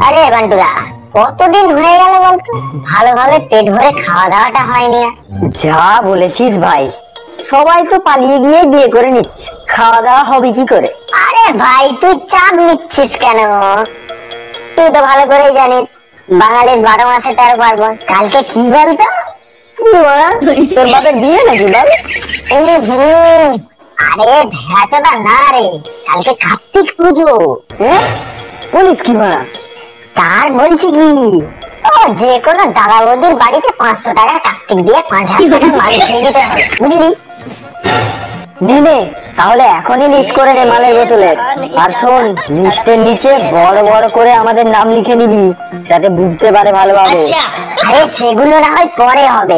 আরে বান্টুরা, কতদিন হয়ে গেল বলতো ভালোভাবে পেট ভরে খাওয়া দাওয়াটা হয়নি। যা বলেছিস ভাই, সবাই তো পালিয়ে গিয়ে বিয়ে করে নিচ্ছে, খাওয়া দাওয়া হবে কি করে? আরে ভাই তুই চাপ নিচ্ছিস কেন? তুই তো ভালো করেই জানিস বাঙালির 12 মাসে 13 পার্বণ। কালকে কি বলতো? কি বলা? তোর বাপের বিয়ে নাকি বল? আরে ভেড়াচোদা না রে, কালকে কার্তিক পুজো। বলিস কি বলা? তার বলছি কি, ও যে কোনো দাদা বৌদির বাড়িতে 500 টাকা কার্তিক দিয়ে 5000 টাকা মাল খেয়ে দিতে হবে, বুঝলি? নেবে তাহলে এখনই লিস্ট করে নে মালের বোতলের। আর শোন, লিস্টের নিচে বড় বড় করে আমাদের নাম লিখে নিবি, যাতে বুঝতে পারে ভালোভাবে। আরে সেগুলো না হয় পরে হবে,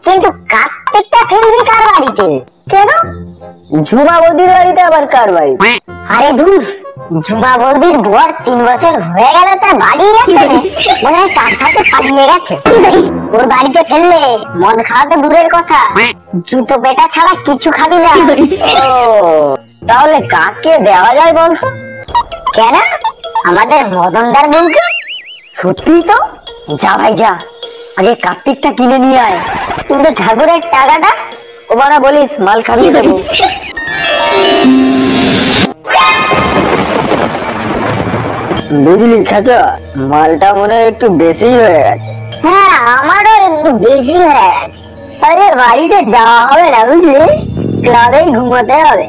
কিন্তু কার্তিকটা ফেলবি কার বাড়িতে? কেন? ঝুমা বৌদির বাড়িতে আবার কার বাড়ি? আরে ধুর, ঝুমা বৌদির বর 3 বছর হয়ে গেল, তার বাড়ি গেছে, মনে হয় তার সাথে পালিয়ে গেছে। ওর বাড়িতে ফেললে মদ খাওয়া তো দূরের কথা, জুতো পেটা ছাড়া কিছু খাবি না। ও, তাহলে কাকে দেওয়া যায় বলতো? কেন? আমাদের মদনদার বউকে। সত্যি তো? যা ভাই যা, আগে কার্তিকটা কিনে নিয়ে আয়। কিন্তু ঠাকুরের টাকাটা? ও বাড়া বলিস, মাল খাবি দেবো। বুঝলি খাঁচা, মালটা মনে হয় একটু বেশি হয়ে গেছে। হ্যাঁ, আমারও একটু বেশি হয়ে গেছে। আরে বাড়িতে যাওয়া হবে না বুঝলি, ক্লাবেই ঘুমাতে হবে,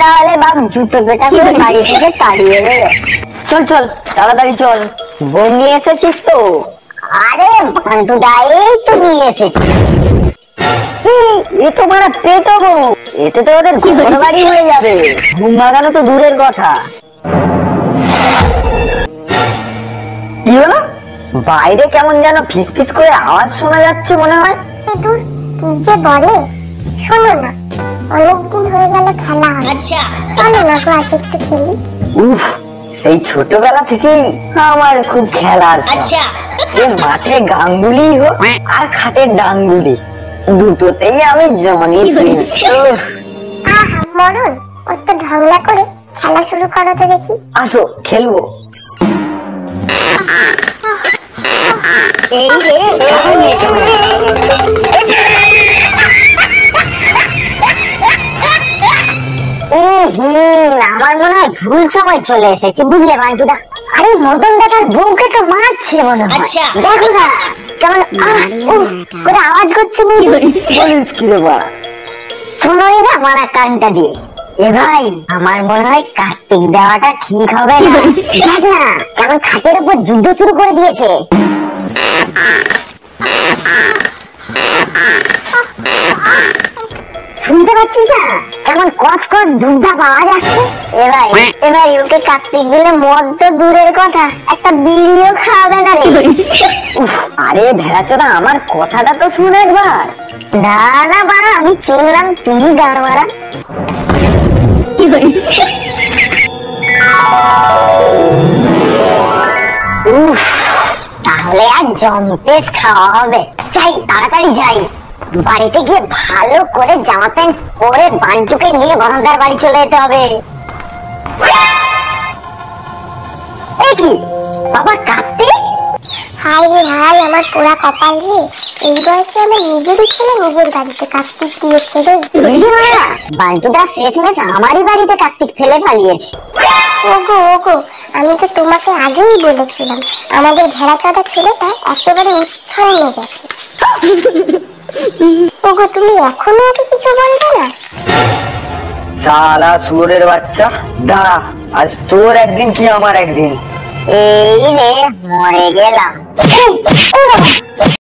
তাহলে বাপ জুতো পেটা করে বাড়ি থেকে তাড়িয়ে দেবে। চল চল তাড়াতাড়ি চল, বোন নিয়ে এসেছিস তো? আরে বান্টুদা, এই তো নিয়ে এসেছি। এ তো মারা পেটো গো, এতে তো ওদের ঘর বাড়ি হয়ে যাবে, ঘুম ভাগানো তো দূরের কথা। কি হলো? বাইরে কেমন যেন ফিস ফিস করে আওয়াজ শোনা যাচ্ছে মনে হয়। কি যে বলে, শোনো না, অনেকদিন হয়ে গেল খেলা হয়। চলো না গো, আজ একটু খেলি। উফ, সেই ছোটবেলা থেকেই আমার খুব খেলার শখ। সে মাঠে গাঙ্গুলি হোক আর খাটের ডাঙ্গুলি, দুটোতেই আমি জনি সিন্স। আহা মরণ, অত ঢংলা করে খেলা শুরু করো তো দেখি। আসো খেলবো। এই রে, কেমন হয়েছে? আমার মনে হয় ভুল সময় চলে এসেছে, বুঝলে বান্টুদা? আরে মদন দাদার বউকে তো মারছে মনে হয়। দেখো না কেমন করে আওয়াজ করছে। বলিস কি রে বাড়া? শোনোই না মারা কানটা দিয়ে। এ ভাই, আমার মনে হয় কার্তিক দেওয়াটা ঠিক হবে না। দেখ না কেমন খাটের উপর যুদ্ধ শুরু করে দিয়েছে। শুনতে পাচ্ছিস না কেমন কচ ধুমধাপ আওয়াজ আসছে? এ ভাই ওকে কার্তিক দিলে মদ তো দূরের কথা, একটা বিড়িও খাওয়াবে না রে। আরে ভেড়াচোদা, আমার কথাটা তো শুনে একবার। না না বাড়া, আমি চললাম, তুমি গান মারা। তাহলে আর জম্পেস খাওয়া হবে। যাই, তাড়াতাড়ি যাই, বাড়িতে গিয়ে ভালো করে জামা প্যান্ট পরে বান্টুকে নিয়ে বদনদার বাড়ি চলে যেতে হবে। এই কি বাবা, কার্তিক? হাই রে হাই, আমার পোড়া কপাল রে, এই বয়সে আমি নিজেরই ছেলে নিজের বাড়িতে কার্তিক দিয়েছে রে। বান্টুদা শেষমেশ আমারই বাড়িতে কার্তিক ফেলে পালিয়েছে। ওগো ওগো, আমি তো তোমাকে আগেই বলেছিলাম আমাদের ভেড়াচাঁদা ছেলেটা একেবারে উচ্ছন্ন গেছে। ওগো, তুমি এখনো ওকে কিছু বলবে না? সালা শুয়োরের বাচ্চা, দাঁড়া, আজ তোর একদিন কি আমার একদিন। এই রে, মরে গেলাম।